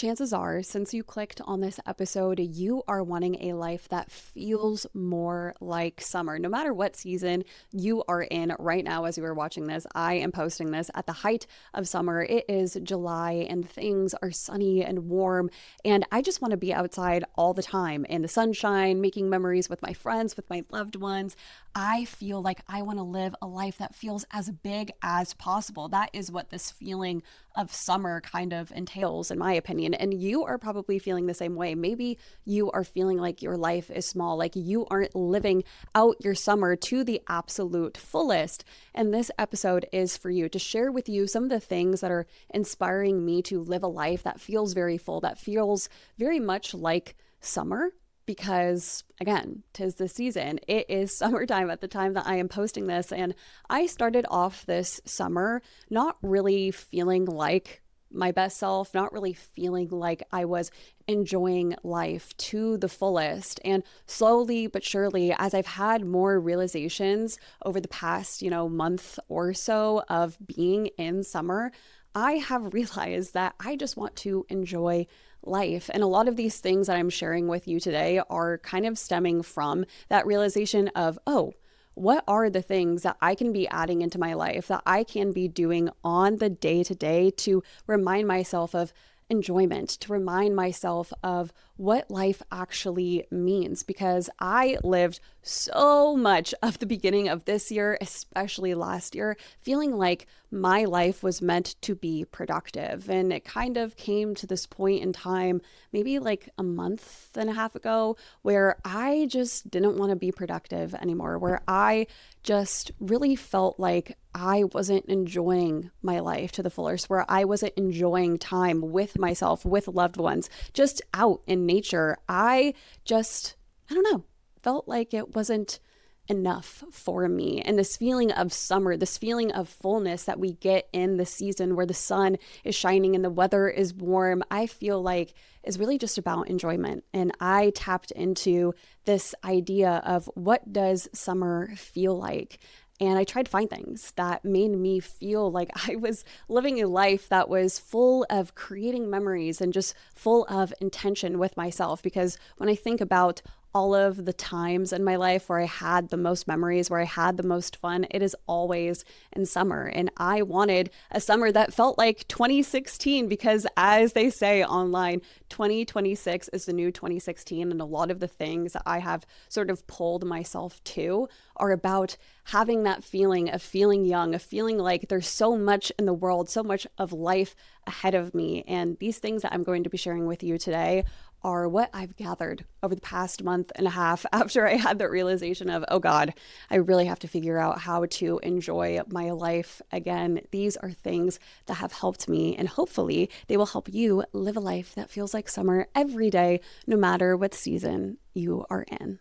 Chances are, since you clicked on this episode, you are wanting a life that feels more like summer. No matter what season you are in right now, as you are watching this, I am posting this at the height of summer. It is July and things are sunny and warm. And I just want to be outside all the time in the sunshine, making memories with my friends, with my loved ones. I feel like I want to live a life that feels as big as possible. That is what this feeling of summer kind of entails, in my opinion. And you are probably feeling the same way. Maybe you are feeling like your life is small, like you aren't living out your summer to the absolute fullest. And this episode is for you, to share with you some of the things that are inspiring me to live a life that feels very full, that feels very much like summer. Because again, 'tis the season. It is summertime at the time that I am posting this. And I started off this summer not really feeling like my best self, not really feeling like I was enjoying life to the fullest. And slowly but surely, as I've had more realizations over the past, month or so of being in summer, I have realized that I just want to enjoy life. And a lot of these things that I'm sharing with you today are kind of stemming from that realization of, oh, what are the things that I can be adding into my life, that I can be doing on the day to day to remind myself of enjoyment, to remind myself of what life actually means. Because I lived so much of the beginning of this year, especially last year, feeling like my life was meant to be productive. And it kind of came to this point in time, maybe like a month and a half ago, where I just didn't want to be productive anymore, where I just really felt like I wasn't enjoying my life to the fullest, where I wasn't enjoying time with myself, with loved ones, just out in nature. I don't know, felt like it wasn't enough for me. And this feeling of summer, this feeling of fullness that we get in the season where the sun is shining and the weather is warm, I feel like is really just about enjoyment. And I tapped into this idea of, what does summer feel like? And I tried to find things that made me feel like I was living a life that was full of creating memories and just full of intention with myself. Because when I think about all of the times in my life where I had the most memories, where I had the most fun, it is always in summer. And I wanted a summer that felt like 2016, because as they say online, 2026 is the new 2016. And a lot of the things that I have sort of pulled myself to are about having that feeling of feeling young, of feeling like there's so much in the world, so much of life ahead of me. And these things that I'm going to be sharing with you today are what I've gathered over the past month and a half after I had that realization of, oh God, I really have to figure out how to enjoy my life again. These are things that have helped me, and hopefully they will help you live a life that feels like summer every day, no matter what season you are in.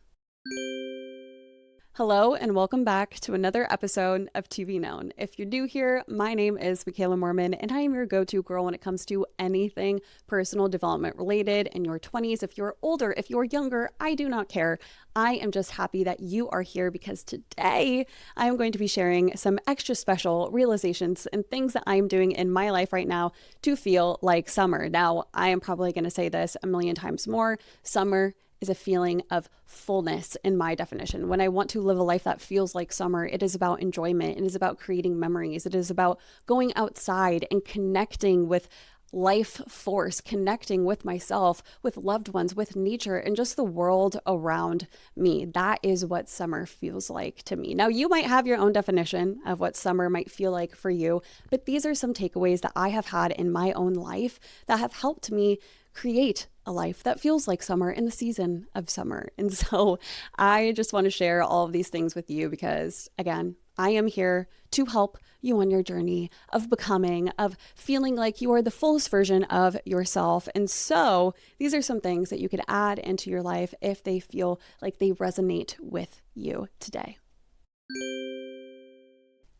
Hello, and welcome back to another episode of To Be Known. If you're new here, my name is Makayla Morman, and I am your go-to girl when it comes to anything personal development related in your 20s. If you're older, if you're younger, I do not care. I am just happy that you are here, because today I am going to be sharing some extra special realizations and things that I'm doing in my life right now to feel like summer. Now, I am probably going to say this a million times more. Summer is a feeling of fullness in my definition. When I want to live a life that feels like summer, it is about enjoyment. It is about creating memories. It is about going outside and connecting with life force, connecting with myself, with loved ones, with nature, and just the world around me. That is what summer feels like to me. Now, you might have your own definition of what summer might feel like for you, but these are some takeaways that I have had in my own life that have helped me create a life that feels like summer in the season of summer. And so I just want to share all of these things with you because, again, I am here to help you on your journey of becoming, of feeling like you are the fullest version of yourself. And so these are some things that you could add into your life if they feel like they resonate with you today.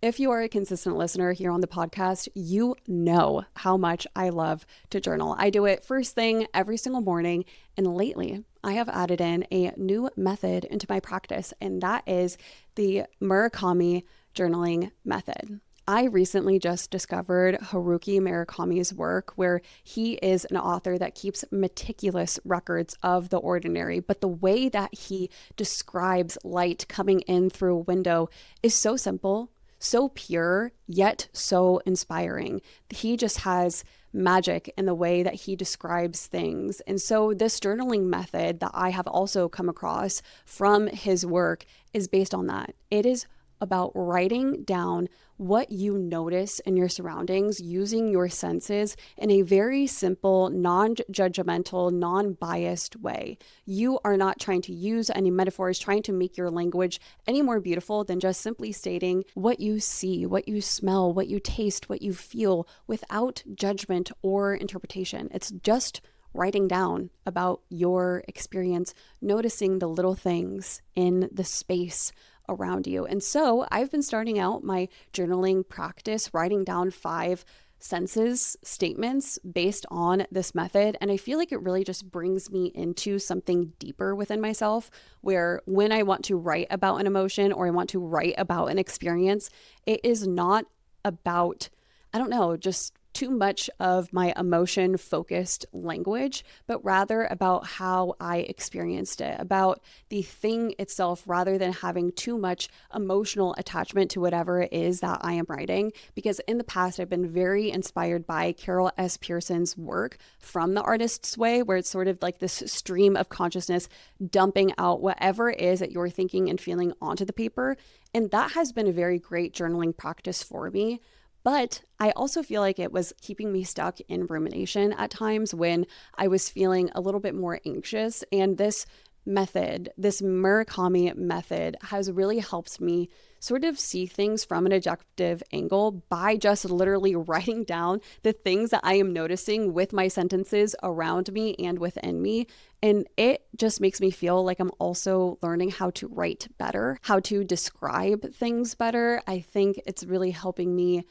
If you are a consistent listener here on the podcast, you know how much I love to journal. I do it first thing every single morning. And lately, I have added in a new method into my practice, and that is the Murakami journaling method. I recently just discovered Haruki Murakami's work, where he is an author that keeps meticulous records of the ordinary, but the way that he describes light coming in through a window is so simple, so pure, yet so inspiring. He just has magic in the way that he describes things. And so this journaling method that I have also come across from his work is based on that. It is about writing down what you notice in your surroundings using your senses in a very simple, non-judgmental, non-biased way. You are not trying to use any metaphors, trying to make your language any more beautiful than just simply stating what you see, what you smell, what you taste, what you feel without judgment or interpretation. It's just writing down about your experience, noticing the little things in the space around you. And so I've been starting out my journaling practice, writing down 5 senses statements based on this method. And I feel like it really just brings me into something deeper within myself, where when I want to write about an emotion or I want to write about an experience, it is not about, I don't know, just too much of my emotion focused language, but rather about how I experienced it, about the thing itself, rather than having too much emotional attachment to whatever it is that I am writing. Because in the past, I've been very inspired by Carol S. Pearson's work from The Artist's Way, where it's sort of like this stream of consciousness dumping out whatever it is that you're thinking and feeling onto the paper. And that has been a very great journaling practice for me. But I also feel like it was keeping me stuck in rumination at times when I was feeling a little bit more anxious. And this method, this Murakami method, has really helped me sort of see things from an objective angle by just literally writing down the things that I am noticing with my sentences around me and within me. And it just makes me feel like I'm also learning how to write better, how to describe things better. I think it's really helping me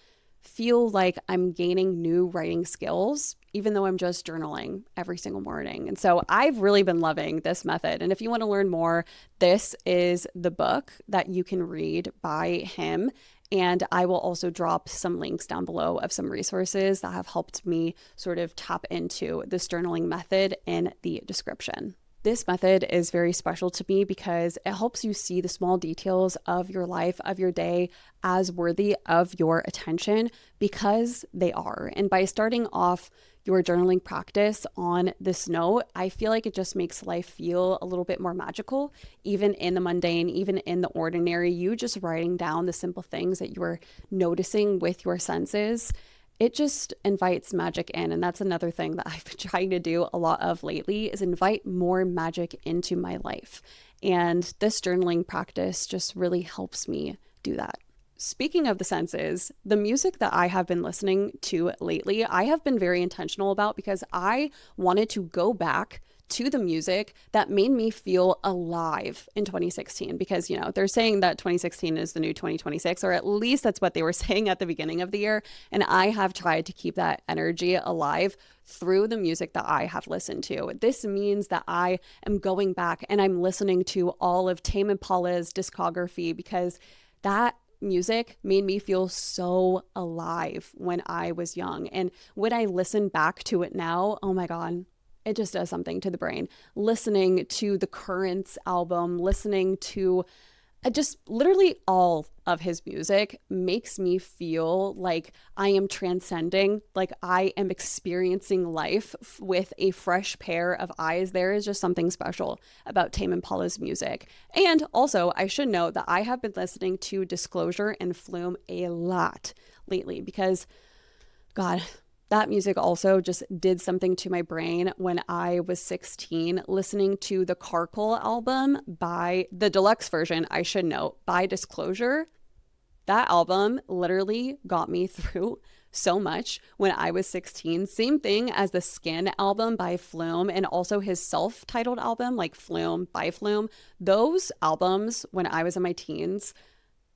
feel like I'm gaining new writing skills, even though I'm just journaling every single morning. And so I've really been loving this method. And if you want to learn more, this is the book that you can read by him. And I will also drop some links down below of some resources that have helped me sort of tap into this journaling method in the description. This method is very special to me because it helps you see the small details of your life, of your day, as worthy of your attention, because they are. And by starting off your journaling practice on this note, I feel like it just makes life feel a little bit more magical, even in the mundane, even in the ordinary. You just writing down the simple things that you are noticing with your senses, it just invites magic in. And that's another thing that I've been trying to do a lot of lately, is invite more magic into my life. And this journaling practice just really helps me do that. Speaking of the senses, the music that I have been listening to lately, I have been very intentional about, because I wanted to go back to the music that made me feel alive in 2016, because, you know, they're saying that 2016 is the new 2026, or at least that's what they were saying at the beginning of the year. And I have tried to keep that energy alive through the music that I have listened to. This means that I am going back and I'm listening to all of Tame Impala's discography, because that music made me feel so alive when I was young. And when I listen back to it now, oh my God, it just does something to the brain. Listening to the Currents album, listening to just literally all of his music makes me feel like I am transcending, like I am experiencing life with a fresh pair of eyes. There is just something special about Tame Impala's music. And also, I should note that I have been listening to Disclosure and Flume a lot lately, because, God, that music also just did something to my brain when I was 16, listening to the Carcoal album, by the deluxe version, I should note, by Disclosure. That album literally got me through so much when I was 16. Same thing as the Skin album by Flume, and also his self-titled album, like Flume by Flume. Those albums, when I was in my teens,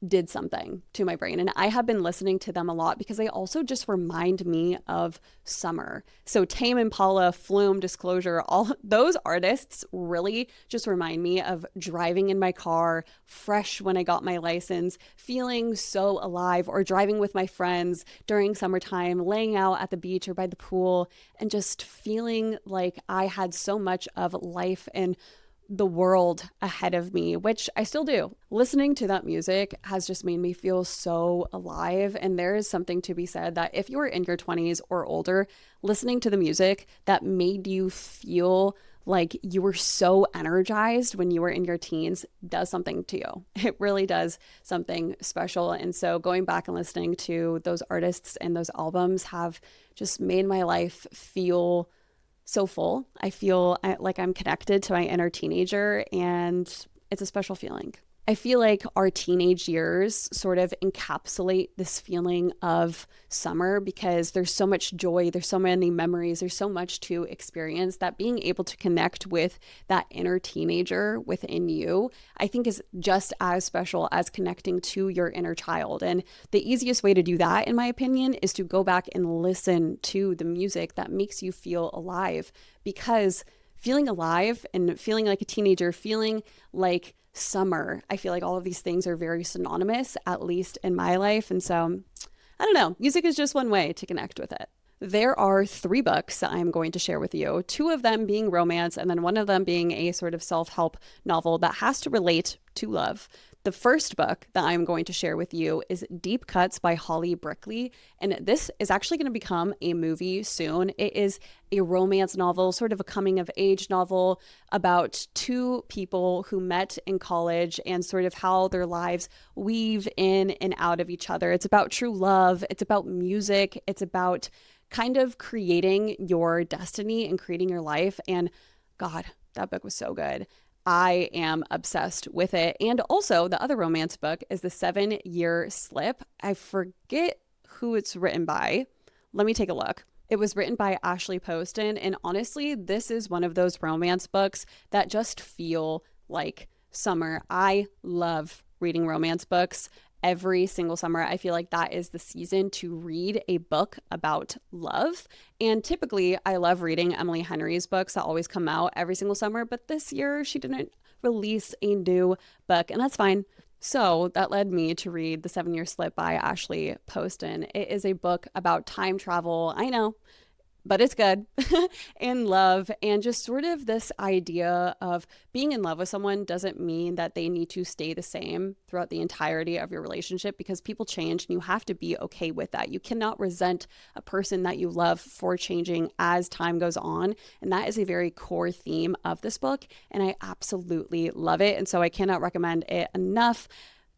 did something to my brain. And I have been listening to them a lot because they also just remind me of summer. So Tame Impala, Flume, Disclosure, all those artists really just remind me of driving in my car, fresh when I got my license, feeling so alive, or driving with my friends during summertime, laying out at the beach or by the pool, and just feeling like I had so much of life and the world ahead of me, which I still do. Listening to that music has just made me feel so alive. And there is something to be said that if you were in your 20s or older, listening to the music that made you feel like you were so energized when you were in your teens does something to you. It really does something special. And so going back and listening to those artists and those albums have just made my life feel so full. I feel like I'm connected to my inner teenager, and it's a special feeling. I feel like our teenage years sort of encapsulate this feeling of summer because there's so much joy, there's so many memories, there's so much to experience that being able to connect with that inner teenager within you, I think is just as special as connecting to your inner child. And the easiest way to do that, in my opinion, is to go back and listen to the music that makes you feel alive, because feeling alive and feeling like a teenager, feeling like summer, I feel like all of these things are very synonymous, at least in my life. And so, I don't know, music is just one way to connect with it. There are 3 books that I'm going to share with you, 2 of them being romance, and then one of them being a sort of self-help novel that has to relate to love. The first book that I'm going to share with you is Deep Cuts by Holly Brickley, and this is actually going to become a movie soon. It is a romance novel, sort of a coming of age novel about 2 people who met in college and sort of how their lives weave in and out of each other. It's about true love, it's about music, it's about kind of creating your destiny and creating your life. And God, that book was so good. I am obsessed with it. And also, the other romance book is The 7-Year Slip. I forget who it's written by. Let me take a look. It was written by Ashley Poston. And honestly, this is one of those romance books that just feel like summer. I love reading romance books. Every single summer, I feel like that is the season to read a book about love. And typically, I love reading Emily Henry's books that always come out every single summer. But this year, she didn't release a new book, and that's fine. So that led me to read The 7-Year Slip by Ashley Poston. It is a book about time travel. I know, but it's good, and love, and just sort of this idea of being in love with someone doesn't mean that they need to stay the same throughout the entirety of your relationship, because people change and you have to be okay with that. You cannot resent a person that you love for changing as time goes on. And that is a very core theme of this book. And I absolutely love it. And so I cannot recommend it enough.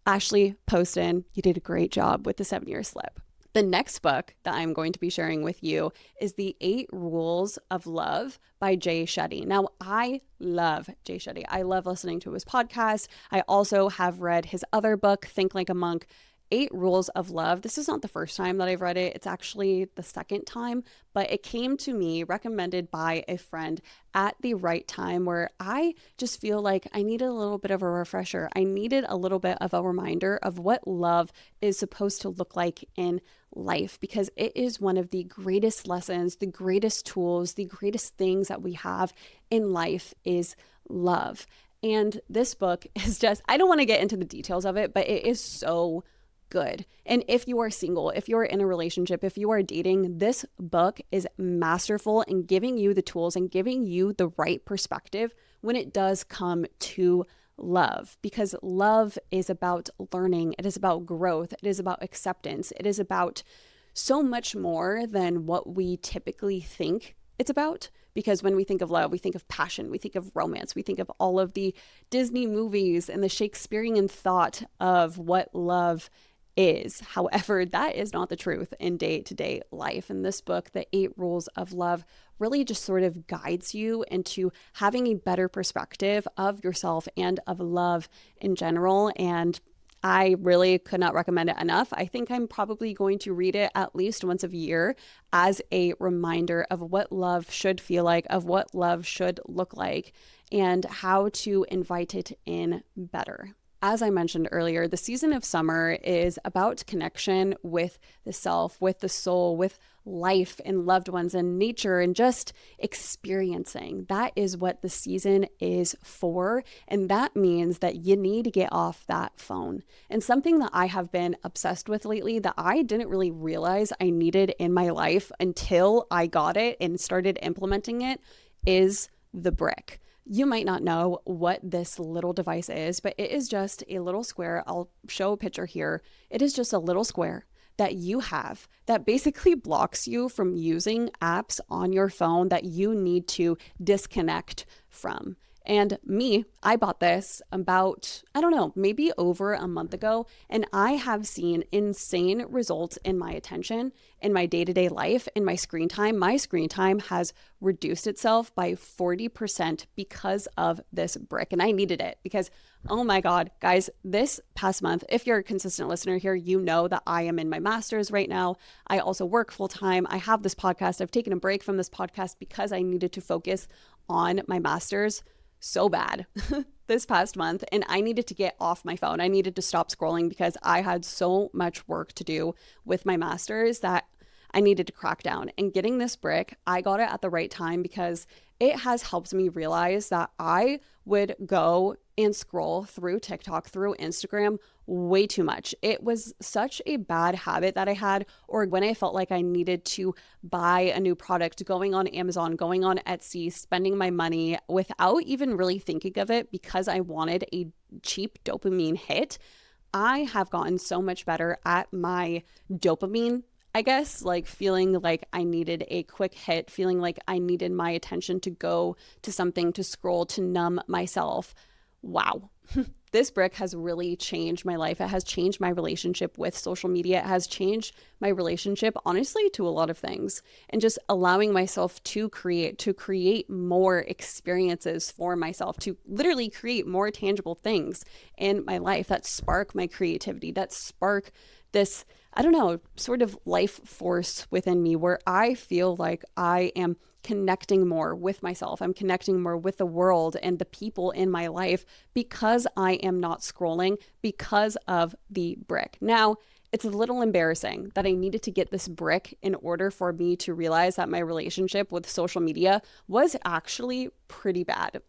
Ashley Poston, you did a great job with The 7-Year Slip. The next book that I'm going to be sharing with you is The 8 Rules of Love by Jay Shetty. Now, I love Jay Shetty. I love listening to his podcast. I also have read his other book, Think Like a Monk. 8 Rules of Love. This is not the first time that I've read it. It's actually the second time, but it came to me recommended by a friend at the right time where I just feel like I needed a little bit of a refresher. I needed a little bit of a reminder of what love is supposed to look like in life, because it is one of the greatest lessons, the greatest tools, the greatest things that we have in life is love. And this book is just, I don't want to get into the details of it, but it is so good. And if you are single, if you're in a relationship, if you are dating, this book is masterful in giving you the tools and giving you the right perspective when it does come to love, because love is about learning. It is about growth. It is about acceptance. It is about so much more than what we typically think it's about. Because when we think of love, we think of passion, we think of romance, we think of all of the Disney movies and the Shakespearean thought of what love is. However, that is not the truth in day-to-day life. And this book, The 8 Rules of Love, really just sort of guides you into having a better perspective of yourself and of love in general. And I really could not recommend it enough. I think I'm probably going to read it at least once a year as a reminder of what love should feel like, of what love should look like, and how to invite it in better. As I mentioned earlier, the season of summer is about connection with the self, with the soul, with life and loved ones and nature and just experiencing. That is what the season is for. And that means that you need to get off that phone. And something that I have been obsessed with lately that I didn't really realize I needed in my life until I got it and started implementing it is the brick. You might not know what this little device is, but it is just a little square. I'll show a picture here. It is just a little square that you have that basically blocks you from using apps on your phone that you need to disconnect from. And me, I bought this about, I don't know, maybe over a month ago, and I have seen insane results in my attention, in my day-to-day life, in my screen time. My screen time has reduced itself by 40% because of this brick, and I needed it because, oh my God, guys, this past month, if you're a consistent listener here, you know that I am in my master's right now. I also work full-time. I have this podcast. I've taken a break from this podcast because I needed to focus on my master's so bad this past month, and I needed to get off my phone. I needed to stop scrolling because I had so much work to do with my master's that I needed to crack down. And getting this brick, I got it at the right time because it has helped me realize that I would go and scroll through TikTok, through Instagram way too much. It was such a bad habit that I had, or when I felt like I needed to buy a new product, going on Amazon, going on Etsy, spending my money without even really thinking of it because I wanted a cheap dopamine hit. I have gotten so much better at my dopamine, I guess, like feeling like I needed a quick hit, feeling like I needed my attention to go to something, to scroll, to numb myself. Wow. This brick has really changed my life. It has changed my relationship with social media. It has changed my relationship, honestly, to a lot of things. And just allowing myself to create more experiences for myself, to literally create more tangible things in my life that spark my creativity, that spark this, I don't know, sort of life force within me where I feel like I am connecting more with myself. I'm connecting more with the world and the people in my life because I am not scrolling because of the brick. Now, it's a little embarrassing that I needed to get this brick in order for me to realize that my relationship with social media was actually pretty bad.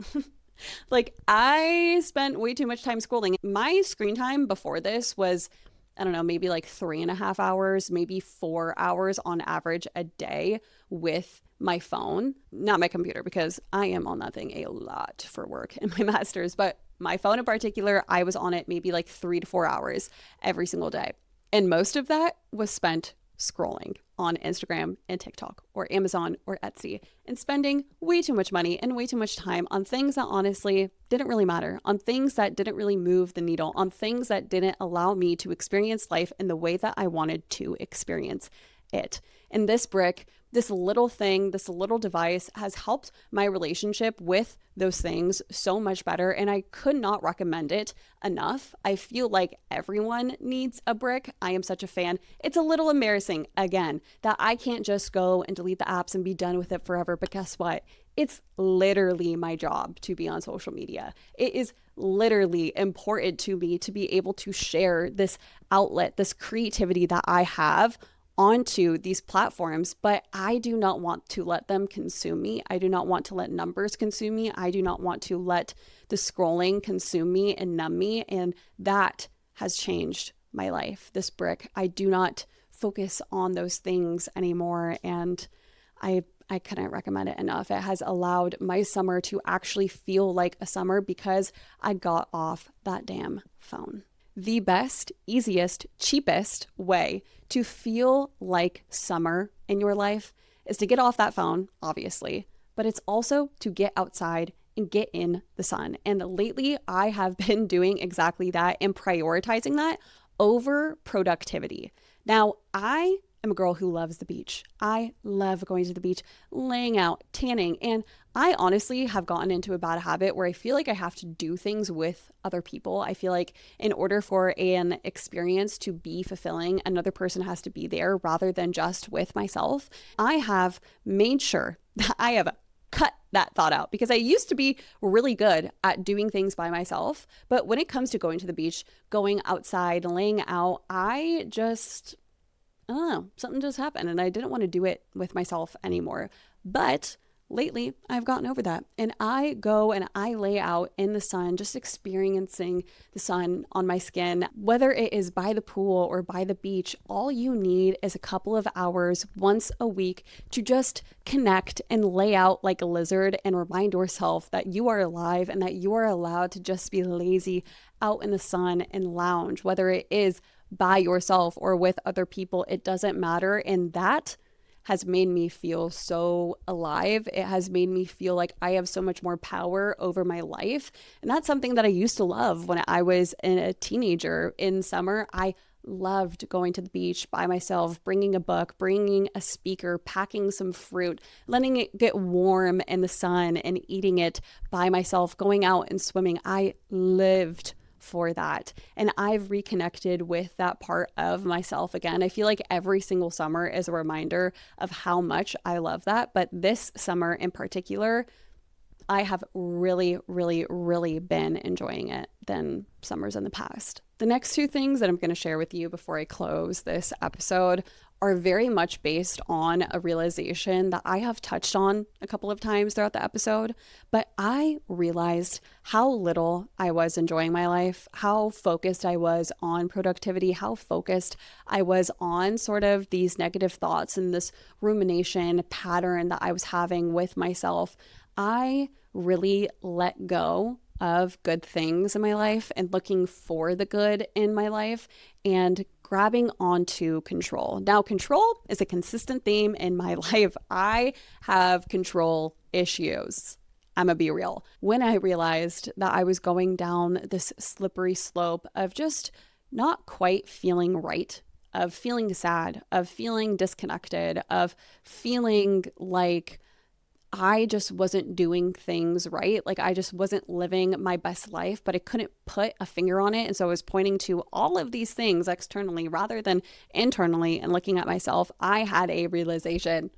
Like, I spent way too much time scrolling. My screen time before this was, I don't know, maybe like 3.5 hours, maybe 4 hours on average a day with my phone, not my computer, because I am on that thing a lot for work in my master's, but my phone in particular, I was on it maybe like 3 to 4 hours every single day. And most of that was spent scrolling on Instagram and TikTok or Amazon or Etsy and spending way too much money and way too much time on things that honestly didn't really matter, on things that didn't really move the needle, on things that didn't allow me to experience life in the way that I wanted to experience it. And this brick, this little thing, this little device has helped my relationship with those things so much better. And I could not recommend it enough. I feel like everyone needs a brick. I am such a fan. It's a little embarrassing, again, that I can't just go and delete the apps and be done with it forever. But guess what? It's literally my job to be on social media. It is literally important to me to be able to share this outlet, this creativity that I have onto these platforms, but I do not want to let them consume me. I do not want to let numbers consume me. I do not want to let the scrolling consume me and numb me. And that has changed my life. This brick, I do not focus on those things anymore. And I couldn't recommend it enough. It has allowed my summer to actually feel like a summer because I got off that damn phone. The best, easiest, cheapest way to feel like summer in your life is to get off that phone, obviously, but it's also to get outside and get in the sun. And lately, I have been doing exactly that and prioritizing that over productivity. Now, I am a girl who loves the beach. I love going to the beach, laying out, tanning, and I honestly have gotten into a bad habit where I feel like I have to do things with other people. I feel like in order for an experience to be fulfilling, another person has to be there rather than just with myself. I have made sure that I have cut that thought out, because I used to be really good at doing things by myself. But when it comes to going to the beach, going outside, laying out, I don't know, something just happened and I didn't want to do it with myself anymore. But lately, I've gotten over that. And I go and I lay out in the sun, just experiencing the sun on my skin. Whether it is by the pool or by the beach, all you need is a couple of hours once a week to just connect and lay out like a lizard and remind yourself that you are alive and that you are allowed to just be lazy out in the sun and lounge, whether it is by yourself or with other people. It doesn't matter. And that has made me feel so alive. It has made me feel like I have so much more power over my life. And that's something that I used to love when I was a teenager. In summer, I loved going to the beach by myself, bringing a book, bringing a speaker, packing some fruit, letting it get warm in the sun and eating it by myself, going out and swimming. I lived for that. And I've reconnected with that part of myself again. I feel like every single summer is a reminder of how much I love that. But this summer in particular, I have really, really, really been enjoying it than summers in the past. The next two things that I'm going to share with you before I close this episode are very much based on a realization that I have touched on a couple of times throughout the episode, but I realized how little I was enjoying my life, how focused I was on productivity, how focused I was on sort of these negative thoughts and this rumination pattern that I was having with myself. I really let go of good things in my life and looking for the good in my life and grabbing onto control. Now, control is a consistent theme in my life. I have control issues. I'm gonna be real. When I realized that I was going down this slippery slope of just not quite feeling right, of feeling sad, of feeling disconnected, of feeling like I just wasn't doing things right. Like I just wasn't living my best life, but I couldn't put a finger on it. And so I was pointing to all of these things externally rather than internally and looking at myself. I had a realization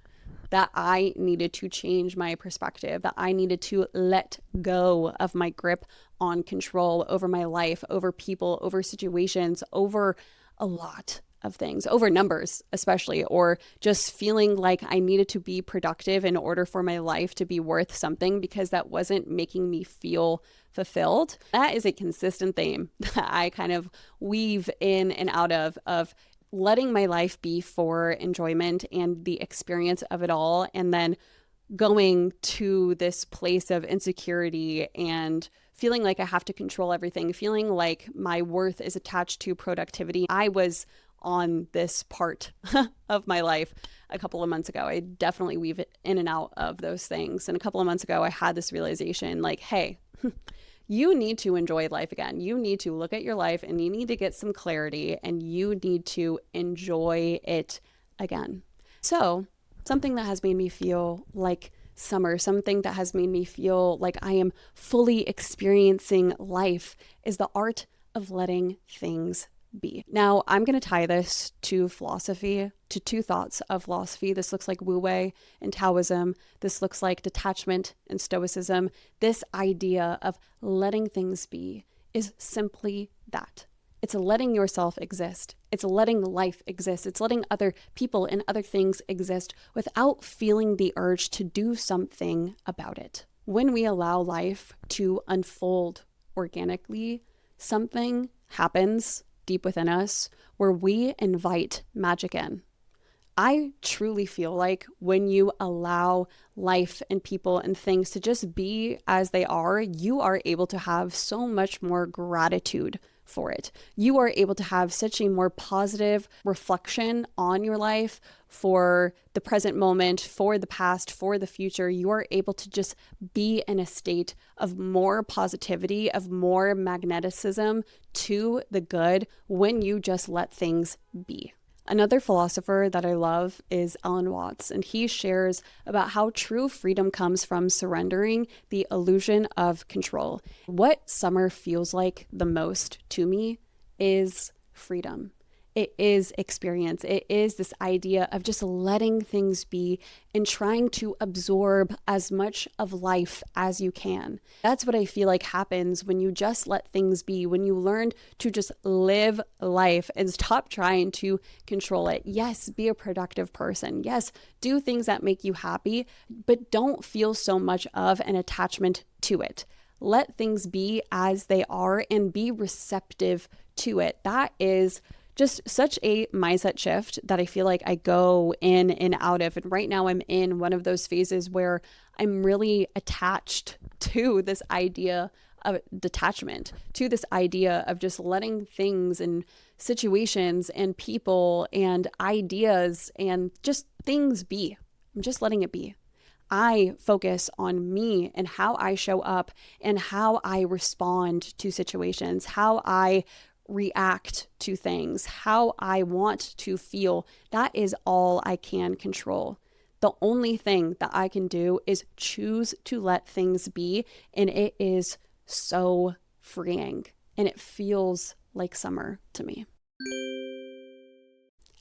that I needed to change my perspective, that I needed to let go of my grip on control over my life, over people, over situations, over a lot of things, over numbers especially, or just feeling like I needed to be productive in order for my life to be worth something because that wasn't making me feel fulfilled. That is a consistent theme that I kind of weave in and out of letting my life be for enjoyment and the experience of it all, and then going to this place of insecurity and feeling like I have to control everything, feeling like my worth is attached to productivity. I was on this part of my life a couple of months ago. I definitely weave it in and out of those things. And a couple of months ago, I had this realization like, hey, you need to enjoy life again. You need to look at your life and you need to get some clarity and you need to enjoy it again. So something that has made me feel like summer, something that has made me feel like I am fully experiencing life is the art of letting things be. Now, I'm going to tie this to philosophy, to two thoughts of philosophy. This looks like Wu Wei and Taoism. This looks like detachment and Stoicism. This idea of letting things be is simply that. It's letting yourself exist. It's letting life exist. It's letting other people and other things exist without feeling the urge to do something about it. When we allow life to unfold organically, something happens deep within us where we invite magic in. I truly feel like when you allow life and people and things to just be as they are, you are able to have so much more gratitude for it. You are able to have such a more positive reflection on your life, for the present moment, for the past, for the future. You are able to just be in a state of more positivity, of more magneticism to the good when you just let things be. Another philosopher that I love is Alan Watts, and he shares about how true freedom comes from surrendering the illusion of control. What summer feels like the most to me is freedom. it is experience. It is this idea of just letting things be and trying to absorb as much of life as you can. That's what I feel like happens when you just let things be, when you learn to just live life and stop trying to control it. Yes, be a productive person. Yes, do things that make you happy, but don't feel so much of an attachment to it. Let things be as they are and be receptive to it. That is just such a mindset shift that I feel like I go in and out of. And right now I'm in one of those phases where I'm really attached to this idea of detachment, to this idea of just letting things and situations and people and ideas and just things be. I'm just letting it be. I focus on me and how I show up and how I respond to situations, how I react to things, how I want to feel. That is all I can control. The only thing that I can do is choose to let things be, and it is so freeing, and it feels like summer to me.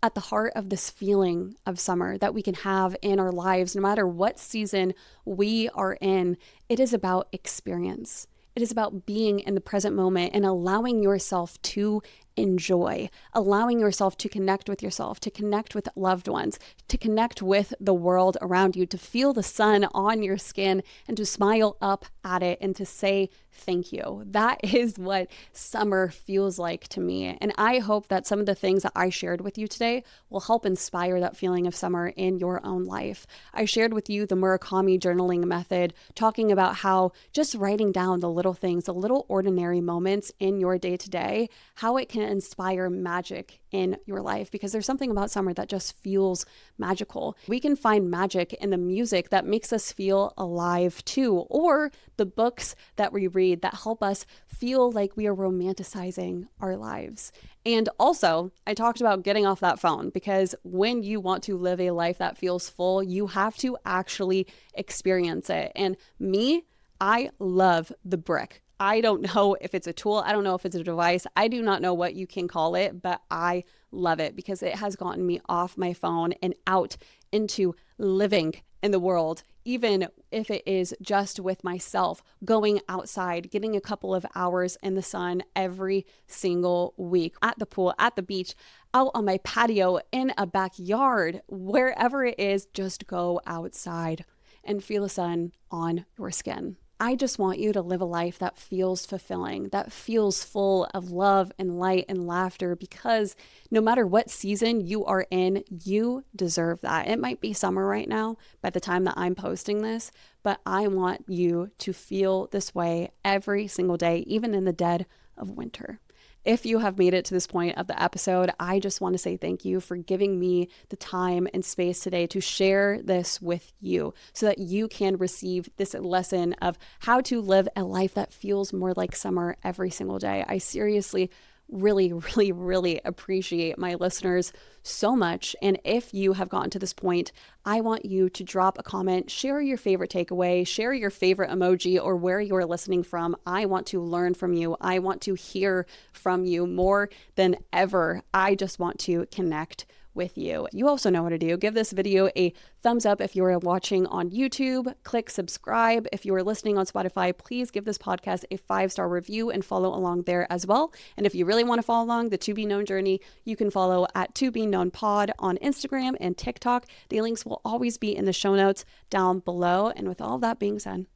At the heart of this feeling of summer that we can have in our lives, no matter what season we are in, it is about experience. It is about being in the present moment and allowing yourself to enjoy, allowing yourself to connect with yourself, to connect with loved ones, to connect with the world around you, to feel the sun on your skin and to smile up at it and to say thank you. That is what summer feels like to me. And I hope that some of the things that I shared with you today will help inspire that feeling of summer in your own life. I shared with you the Murakami journaling method, talking about how just writing down the little things, the little ordinary moments in your day to day, how it can inspire magic in your life, because there's something about summer that just feels magical. We can find magic in the music that makes us feel alive too, or the books that we read that help us feel like we are romanticizing our lives. And also, I talked about getting off that phone, because when you want to live a life that feels full, you have to actually experience it. And me, I love the brick. I don't know if it's a tool. I don't know if it's a device. I do not know what you can call it, but I love it because it has gotten me off my phone and out into living in the world, even if it is just with myself, going outside, getting a couple of hours in the sun every single week, at the pool, at the beach, out on my patio, in a backyard, wherever it is, just go outside and feel the sun on your skin. I just want you to live a life that feels fulfilling, that feels full of love and light and laughter, because no matter what season you are in, you deserve that. It might be summer right now by the time that I'm posting this, but I want you to feel this way every single day, even in the dead of winter. If you have made it to this point of the episode, I just want to say thank you for giving me the time and space today to share this with you so that you can receive this lesson of how to live a life that feels more like summer every single day. I seriously really appreciate my listeners so much. And if you have gotten to this point, I want you to drop a comment, share your favorite takeaway, share your favorite emoji or where you're listening from. I want to learn from you. I want to hear from you more than ever. I just want to connect with you. You also know what to do. Give this video a thumbs up if you are watching on YouTube. Click subscribe. If you are listening on Spotify, please give this podcast a 5-star review and follow along there as well. And if you really want to follow along the To Be Known journey, you can follow at To Be Known Pod on Instagram and TikTok. The links will always be in the show notes down below. And with all that being said,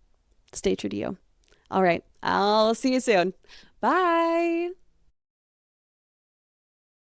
stay true to you. All right, I'll see you soon. Bye.